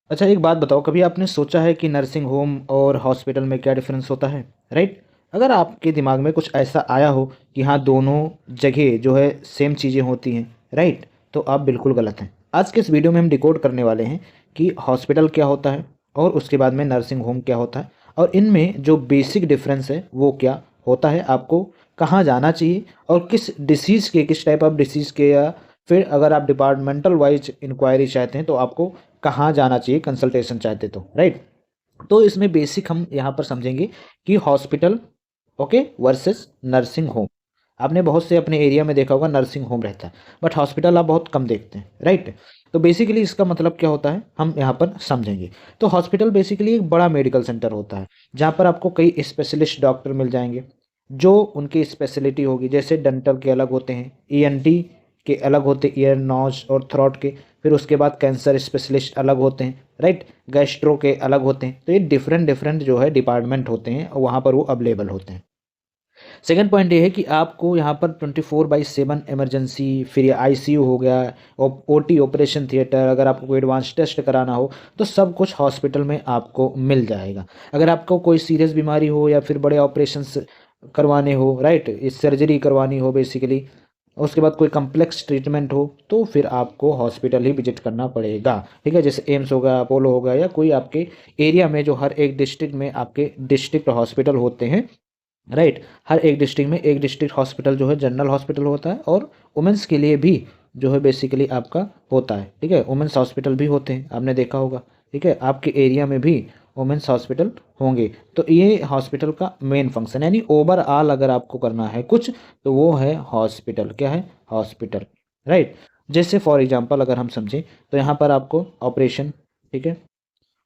अच्छा एक बात बताओ, कभी आपने सोचा है कि नर्सिंग होम और हॉस्पिटल में क्या डिफरेंस होता है, राइट? अगर आपके दिमाग में कुछ ऐसा आया हो कि हाँ दोनों जगह जो है सेम चीज़ें होती हैं, राइट, तो आप बिल्कुल गलत हैं। आज के इस वीडियो में हम डिकोड करने वाले हैं कि हॉस्पिटल क्या होता है और उसके बाद में नर्सिंग होम क्या होता है, और इनमें जो बेसिक डिफरेंस है वो क्या होता है, आपको कहाँ जाना चाहिए और किस डिसीज़ के, किस टाइप ऑफ डिसीज़ के, या फिर अगर आप डिपार्टमेंटल वाइज इंक्वायरी चाहते हैं तो आपको कहाँ जाना चाहिए कंसल्टेशन चाहते तो, राइट। तो इसमें बेसिक हम यहाँ पर समझेंगे कि hospital okay versus nursing home. आपने बहुत से अपने एरिया में देखा होगा नर्सिंग होम रहता है, बट हॉस्पिटल आप बहुत कम देखते हैं, राइट। तो बेसिकली इसका मतलब क्या होता है हम यहाँ पर समझेंगे। तो हॉस्पिटल बेसिकली एक बड़ा मेडिकल सेंटर होता है जहाँ पर आपको कई स्पेशलिस्ट डॉक्टर मिल जाएंगे जो उनकी स्पेशलिटी होगी। जैसे डेंटल के अलग होते हैं, ईएनटी के अलग होते, ईयर नोज और थ्रोट के। फिर उसके बाद कैंसर स्पेशलिस्ट अलग होते हैं, राइट। गैस्ट्रो के अलग होते हैं। तो ये डिफरेंट डिफरेंट जो है डिपार्टमेंट होते हैं और वहाँ पर वो अवेलेबल होते हैं। सेकेंड पॉइंट ये है कि आपको यहाँ पर 24/7 इमरजेंसी, फिर आईसीयू हो गया, ओटी ऑपरेशन थिएटर, अगर आपको कोई एडवांस टेस्ट कराना हो तो सब कुछ हॉस्पिटल में आपको मिल जाएगा। अगर आपको कोई सीरियस बीमारी हो या फिर बड़े ऑपरेशंस करवाने हो, राइट, सर्जरी करवानी हो बेसिकली, उसके बाद कोई कम्प्लेक्स ट्रीटमेंट हो तो फिर आपको हॉस्पिटल ही विजिट करना पड़ेगा, ठीक है। जैसे एम्स होगा, अपोलो होगा, या कोई आपके एरिया में जो हर एक डिस्ट्रिक्ट में आपके डिस्ट्रिक्ट हॉस्पिटल होते हैं, राइट। हर एक डिस्ट्रिक्ट में एक डिस्ट्रिक्ट हॉस्पिटल जो है जनरल हॉस्पिटल होता है, और वुमेंस के लिए भी जो है बेसिकली आपका होता है, ठीक है। वुमेंस हॉस्पिटल भी होते हैं, आपने देखा होगा, ठीक है। आपके एरिया में भी वुमेंस हॉस्पिटल होंगे। तो ये हॉस्पिटल का मेन फंक्शन, यानी ओवरऑल अगर आपको करना है कुछ तो वो है हॉस्पिटल। क्या है? Hospital, right. जैसे फॉर एग्जांपल अगर हम समझें तो यहाँ पर आपको ऑपरेशन, ठीक है,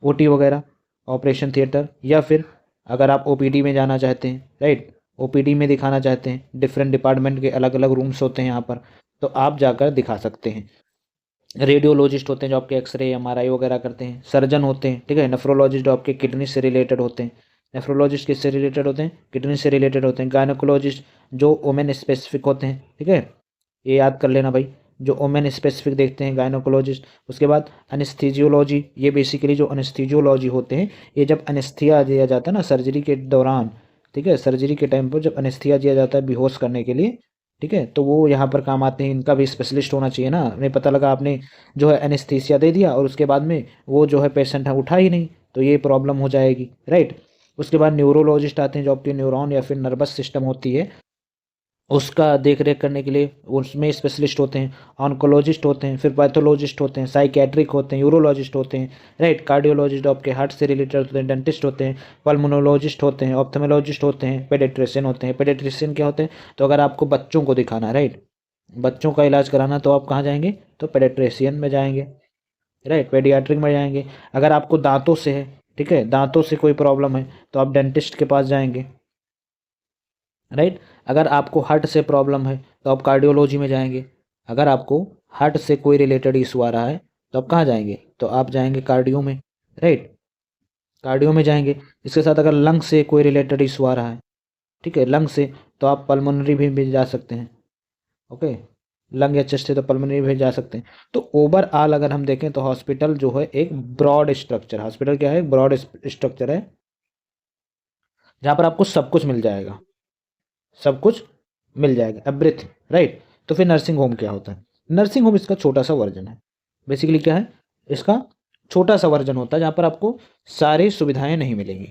ओटी वगैरह, ऑपरेशन थिएटर, या फिर अगर आप ओपीडी में जाना चाहते हैं, राइट, ओपीडी में दिखाना चाहते हैं, डिफरेंट डिपार्टमेंट के अलग अलग रूम्स होते हैं यहाँ पर, तो आप जाकर दिखा सकते हैं। रेडियोलॉजिस्ट होते हैं जो आपके एक्सरे एमआरआई वगैरह करते हैं। सर्जन होते हैं, ठीक है। नेफ्रोलॉजिस्ट जो आपके किडनी से रिलेटेड होते हैं। नेफ्रोलॉजिस्ट किससे रिलेटेड होते हैं? किडनी से रिलेटेड होते हैं। गायनोकोलॉजिस्ट जो वोमेन स्पेसिफिक होते हैं, ठीक है, ये याद कर लेना भाई, जो वोमेन स्पेसिफिक देखते हैं गायनोकोलॉजिस्ट। उसके बाद एनेस्थीजियोलॉजी, ये बेसिकली जो एनेस्थीजियोलॉजी होते हैं, ये जब एनेस्थीसिया दिया जाता है ना सर्जरी के दौरान, ठीक है, सर्जरी के टाइम पर जब एनेस्थीसिया दिया जाता है बेहोश करने के लिए, ठीक है, तो वो यहाँ पर काम आते हैं। इनका भी स्पेशलिस्ट होना चाहिए ना। नहीं पता लगा आपने जो है एनेस्थीसिया दे दिया और उसके बाद में वो जो है पेशेंट है उठा ही नहीं, तो ये प्रॉब्लम हो जाएगी, राइट। उसके बाद न्यूरोलॉजिस्ट आते हैं जो आपके न्यूरॉन या फिर नर्वस सिस्टम होती है उसका देख रेख करने के लिए, उसमें स्पेशलिस्ट होते हैं। ऑन्कोलॉजिस्ट होते हैं, फिर पैथोलॉजिस्ट होते हैं, साइकेट्रिक होते हैं, यूरोलॉजिस्ट होते हैं, राइट। कार्डियोलॉजिस्ट आपके हार्ट से रिलेटेड होते हैं, डेंटिस्ट होते हैं, पल्मोनोलॉजिस्ट होते हैं, ऑप्थेमोलॉजिस्ट होते हैं, पेडिट्रिशियन होते हैं। पेडिट्रिशियन क्या होते हैं? तो अगर आपको बच्चों को दिखाना है, राइट, बच्चों का इलाज कराना, तो आप कहाँ जाएंगे? तो पेडिट्रिशियन में जाएंगे, राइट, पेडियाट्रिक में जाएंगे। अगर आपको दांतों से है, ठीक है, दांतों से कोई प्रॉब्लम है तो आप डेंटिस्ट के पास जाएंगे, राइट। अगर आपको हार्ट से प्रॉब्लम है तो आप कार्डियोलॉजी में जाएंगे। अगर आपको हार्ट से कोई रिलेटेड इशू आ रहा है तो आप कहाँ जाएंगे? तो आप जाएंगे कार्डियो में, राइट, कार्डियो में जाएंगे। इसके साथ अगर लंग से कोई रिलेटेड इशू आ रहा है, ठीक है, लंग से, तो आप पल्मोनरी भी जा सकते हैं, ओके। लंग या चेस्ट से तो पल्मोनरी भी जा सकते हैं। तो ओवरऑल अगर हम देखें तो हॉस्पिटल जो है एक ब्रॉड स्ट्रक्चर, हॉस्पिटल क्या है? ब्रॉड स्ट्रक्चर है जहाँ पर आपको सब कुछ मिल जाएगा, सब कुछ मिल जाएगा, एवरीथिंग, राइट। तो फिर नर्सिंग होम क्या होता है? नर्सिंग होम इसका छोटा सा वर्जन है। बेसिकली क्या है इसका? छोटा सा वर्जन होता है जहाँ पर आपको सारी सुविधाएं नहीं मिलेंगी,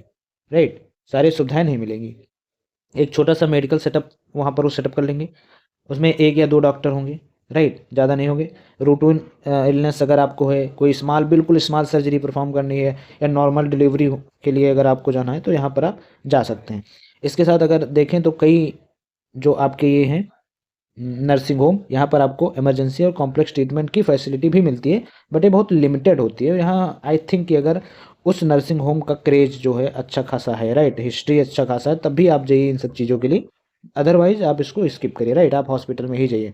राइट, सारी सुविधाएं नहीं मिलेंगी। एक छोटा सा मेडिकल सेटअप वहाँ पर वो सेटअप कर लेंगे, उसमें एक या दो डॉक्टर होंगे, राइट, ज़्यादा नहीं होंगे। रूटीन इलनेस अगर आपको है, कोई स्मॉल, बिल्कुल स्मॉल सर्जरी परफॉर्म करनी है, या नॉर्मल डिलीवरी के लिए अगर आपको जाना है तो यहाँ पर आप जा सकते हैं। इसके साथ अगर देखें तो कई जो आपके ये हैं नर्सिंग होम, यहाँ पर आपको इमरजेंसी और कॉम्प्लेक्स ट्रीटमेंट की फैसिलिटी भी मिलती है, बट ये बहुत लिमिटेड होती है। यहाँ आई थिंक कि अगर उस नर्सिंग होम का क्रेज जो है अच्छा खासा है, राइट, हिस्ट्री अच्छा खासा है, तब भी आप जाइए इन सब चीज़ों के लिए। अदरवाइज आप इसको स्किप करिए, राइट, आप हॉस्पिटल में ही जाइए।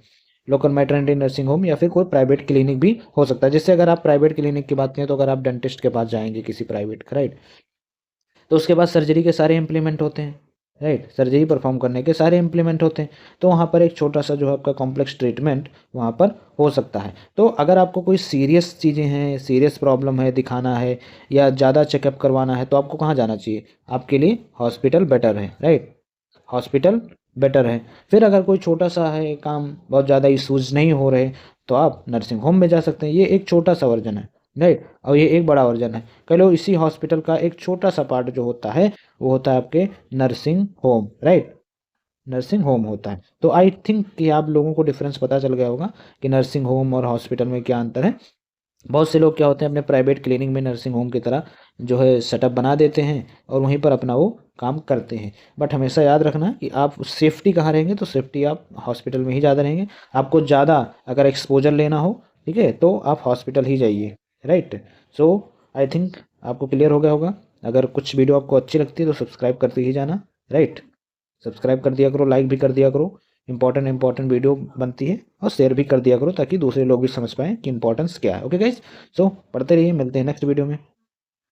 लोकल मैटरनिटी नर्सिंग होम या फिर कोई प्राइवेट क्लिनिक भी हो सकता है। जैसे अगर आप प्राइवेट क्लिनिक की बात करें तो अगर आप डेंटिस्ट के पास जाएंगे किसी प्राइवेट का, राइट, तो उसके बाद सर्जरी के सारे इम्प्लीमेंट होते हैं, राइट, सर्जरी परफॉर्म करने के सारे इम्प्लीमेंट होते हैं। तो वहाँ पर एक छोटा सा जो है आपका कॉम्प्लेक्स ट्रीटमेंट वहाँ पर हो सकता है। तो अगर आपको कोई सीरियस चीज़ें हैं, सीरियस प्रॉब्लम है, दिखाना है या ज़्यादा चेकअप करवाना है, तो आपको कहाँ जाना चाहिए? आपके लिए हॉस्पिटल बेटर है, राइट, हॉस्पिटल बेटर है। फिर अगर कोई छोटा सा है काम, बहुत ज़्यादा इश्यूज नहीं हो रहे, तो आप नर्सिंग होम में जा सकते हैं। ये एक छोटा सा वर्जन है, राइट, और ये एक बड़ा वर्जन है। कह लो इसी हॉस्पिटल का एक छोटा सा पार्ट जो होता है वो होता है आपके nursing home, right, nursing home होता है। तो आई थिंक कि आप लोगों को डिफरेंस पता चल गया होगा कि नर्सिंग होम और हॉस्पिटल में क्या अंतर है। बहुत से लोग क्या होते हैं अपने प्राइवेट क्लिनिक में नर्सिंग होम की तरह जो है सेटअप बना देते हैं और वहीं पर अपना वो काम करते हैं। बट हमेशा याद रखना कि आप सेफ्टी कहाँ रहेंगे, तो सेफ्टी आप हॉस्पिटल में ही ज़्यादा रहेंगे। आपको ज़्यादा अगर एक्सपोजर लेना हो, ठीक है, तो आप हॉस्पिटल ही जाइए, राइट। सो आई थिंक आपको क्लियर हो गया होगा। अगर कुछ वीडियो आपको अच्छी लगती है तो सब्सक्राइब करते ही जाना, राइट, सब्सक्राइब कर दिया करो, लाइक भी कर दिया करो। इंपॉर्टेंट वीडियो बनती है, और शेयर भी कर दिया करो ताकि दूसरे लोग भी समझ पाएँ कि इंपॉर्टेंस क्या है। ओके गाइज, सो पढ़ते रहिए, मिलते हैं नेक्स्ट वीडियो में।